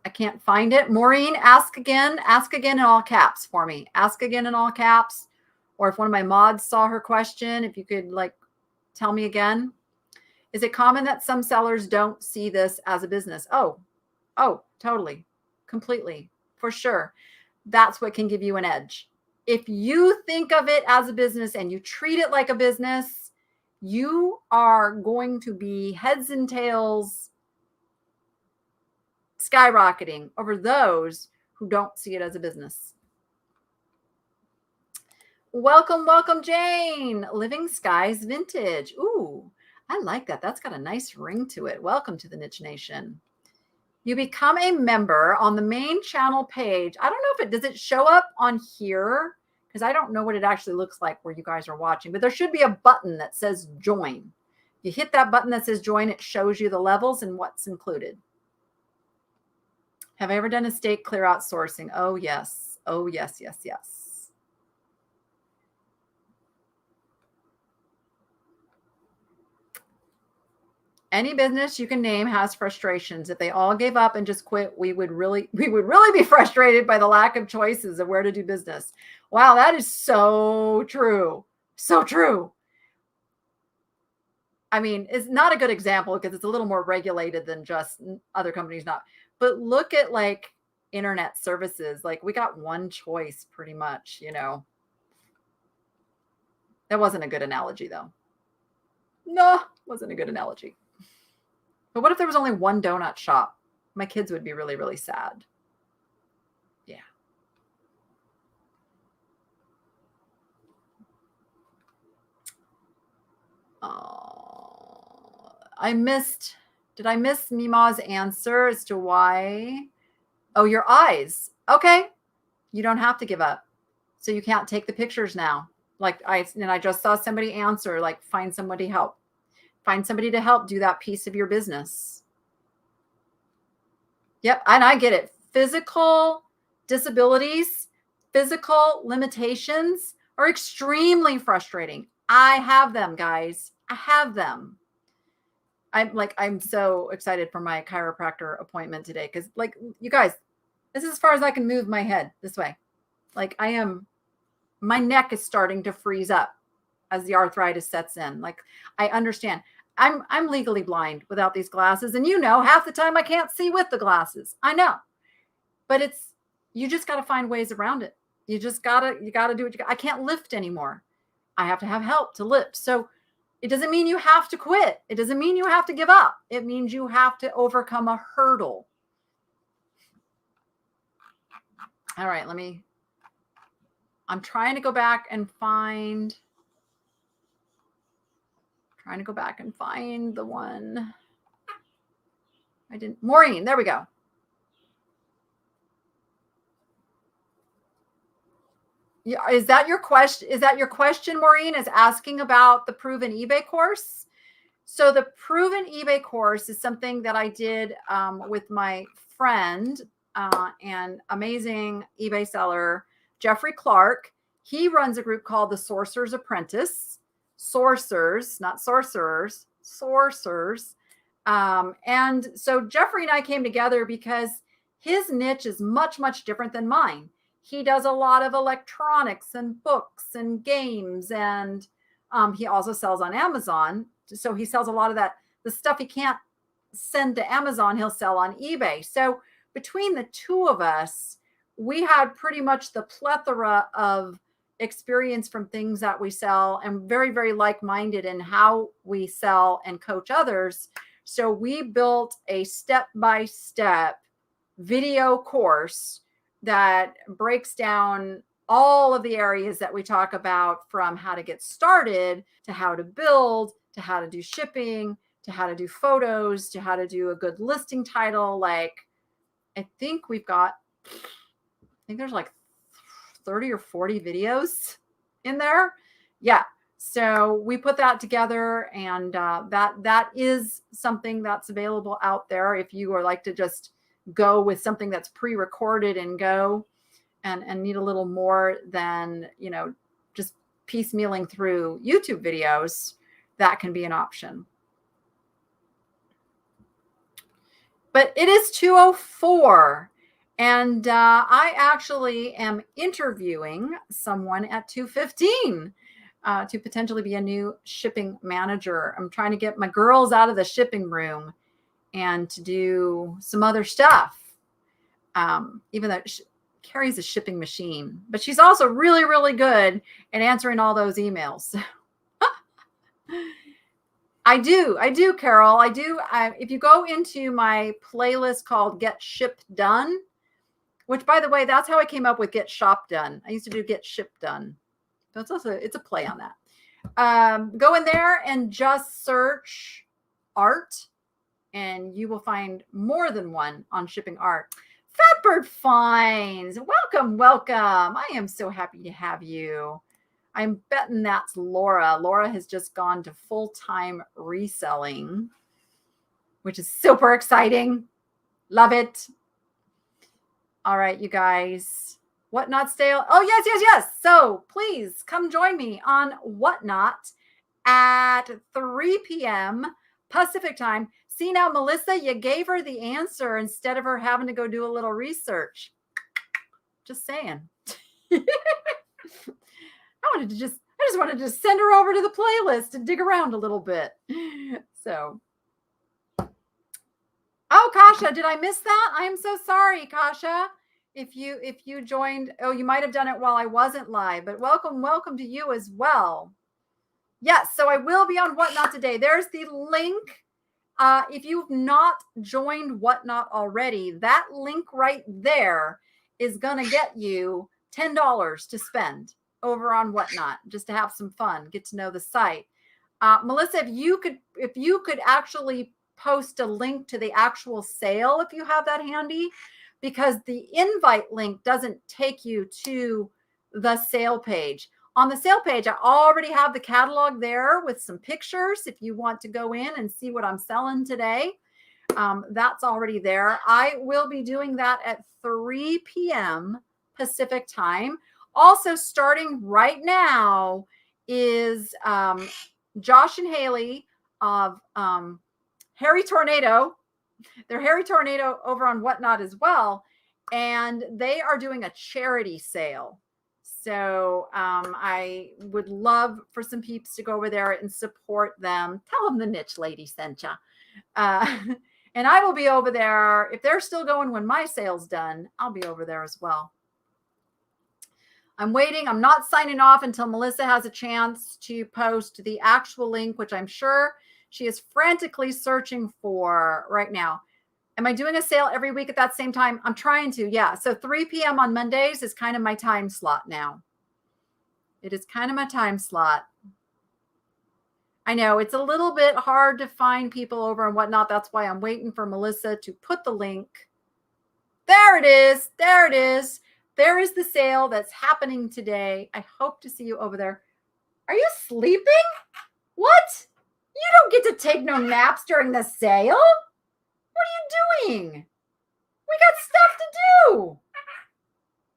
Maureen, ask again in all caps for me. Ask again in all caps. Or if one of my mods saw her question, if you could tell me again. Is it common that some sellers don't see this as a business? Oh, totally. Completely. For sure. That's what can give you an edge. If you think of it as a business and you treat it like a business, you are going to be heads and tails skyrocketing over those who don't see it as a business. Welcome, Jane. Living Skies Vintage. Ooh, I like that. That's got a nice ring to it. Welcome to the Niche Nation. You become a member on the main channel page. I don't know if does it show up on here? Because I don't know what it actually looks like where you guys are watching, but there should be a button that says join. You hit that button that says join, it shows you the levels and what's included. Have I ever done estate clear outsourcing? Oh, yes. Oh, yes, yes, yes. Any business you can name has frustrations. If they all gave up and just quit, we would really be frustrated by the lack of choices of where to do business. Wow, that is so true. So true. I mean, it's not a good example because it's a little more regulated than just other companies not. But look at internet services. We got one choice pretty much, That wasn't a good analogy though. No, wasn't a good analogy. But what if there was only one donut shop? My kids would be really, really sad. Yeah. Did I miss Mima's answer as to why? Oh, your eyes. Okay. You don't have to give up. So you can't take the pictures now. I just saw somebody answer, find somebody help. Find somebody to help do that piece of your business. Yep. And I get it. Physical disabilities, physical limitations are extremely frustrating. I have them, guys. I have them. I'm so excited for my chiropractor appointment today because you guys, this is as far as I can move my head this way. My neck is starting to freeze up as the arthritis sets in. I understand. I'm legally blind without these glasses. And half the time I can't see with the glasses. I know. But you just got to find ways around it. You gotta do what I can't lift anymore. I have to have help to lift. So it doesn't mean you have to quit. It doesn't mean you have to give up. It means you have to overcome a hurdle. All right, I'm trying to go back and find the one. Maureen, there we go. Yeah, is that your question, Maureen? Is asking about the Proven eBay course? So the Proven eBay course is something that I did with my friend and amazing eBay seller, Jeffrey Clark. He runs a group called the Sorcerer's Apprentice. Sorcerers, not sorcerers, sorcerers. And so Jeffrey and I came together because his niche is much, much different than mine. He does a lot of electronics and books and games, and he also sells on Amazon. So he sells a lot of the stuff he can't send to Amazon, he'll sell on eBay. So between the two of us, we had pretty much the plethora of experience from things that we sell, and very, very like-minded in how we sell and coach others. So we built a step-by-step video course that breaks down all of the areas that we talk about, from how to get started to how to build, to how to do shipping, to how to do photos, to how to do a good listing title. Like, I think there's like 30 or 40 videos in there. Yeah. So we put that together, and that is something that's available out there if you are like to just go with something that's pre-recorded and go and need a little more than, just piecemealing through YouTube videos. That can be an option. But it is 2:04, and I actually am interviewing someone at 2:15 to potentially be a new shipping manager. I'm trying to get my girls out of the shipping room and to do some other stuff. Even though Carrie's a shipping machine, but she's also really, really good at answering all those emails. I do, Carol. I do. If you go into my playlist called Get Shipped Done, which, by the way, that's how I came up with Get Shop Done. I used to do Get Shipped Done. That's also, it's a play on that. Go in there and just search art, and you will find more than one on shipping art. Fatbird Finds, welcome. I am so happy to have you. I'm betting that's Laura. Laura has just gone to full-time reselling, which is super exciting. Love it. All right, you guys. Whatnot Stale. Oh, yes. So please come join me on Whatnot at 3 p.m. Pacific time. See, now, Melissa, you gave her the answer instead of her having to go do a little research. Just saying. I just wanted to send her over to the playlist and dig around a little bit. So, oh, Kasha, did I miss that? I am so sorry, Kasha. If you joined, you might have done it while I wasn't live, but welcome to you as well. Yes, so I will be on Whatnot today. There's the link. If you've not joined Whatnot already, that link right there is going to get you $10 to spend over on Whatnot, just to have some fun, get to know the site. Melissa, if you could actually post a link to the actual sale, if you have that handy, because the invite link doesn't take you to the sale page. On the sale page, I already have the catalog there with some pictures. If you want to go in and see what I'm selling today, that's already there. I will be doing that at 3 p.m. Pacific time. Also, starting right now is Josh and Haley of Harry Tornado. They're Harry Tornado over on Whatnot as well. And they are doing a charity sale. So I would love for some peeps to go over there and support them. Tell them the niche lady sent you. And I will be over there. If they're still going when my sale's done, I'll be over there as well. I'm waiting. I'm not signing off until Melissa has a chance to post the actual link, which I'm sure she is frantically searching for right now. Am I doing a sale every week at that same time? I'm trying to, yeah. So 3 p.m. on Mondays is kind of my time slot now. It is kind of my time slot. I know it's a little bit hard to find people over and whatnot. That's why I'm waiting for Melissa to put the link. There it is. There it is. There is the sale that's happening today. I hope to see you over there. Are you sleeping? What? You don't get to take no naps during the sale? What are you doing? We got stuff to do.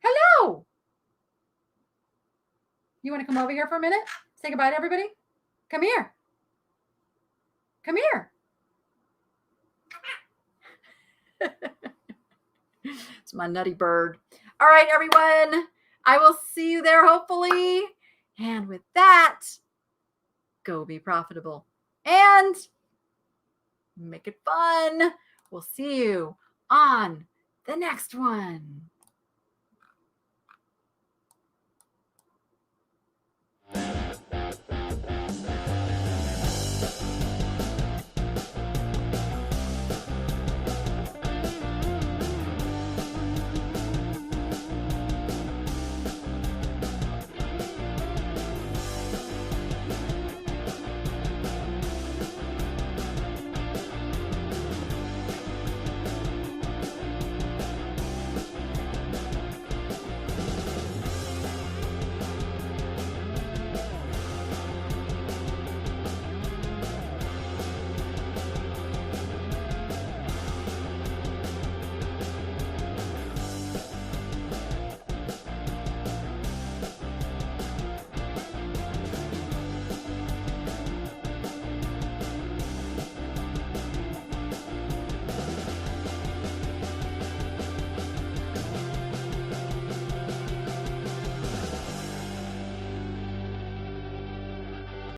Hello. You want to come over here for a minute? Say goodbye to everybody? Come here. Come here. It's my nutty bird. All right, everyone. I will see you there, hopefully. And with that, go be profitable and make it fun. We'll see you on the next one.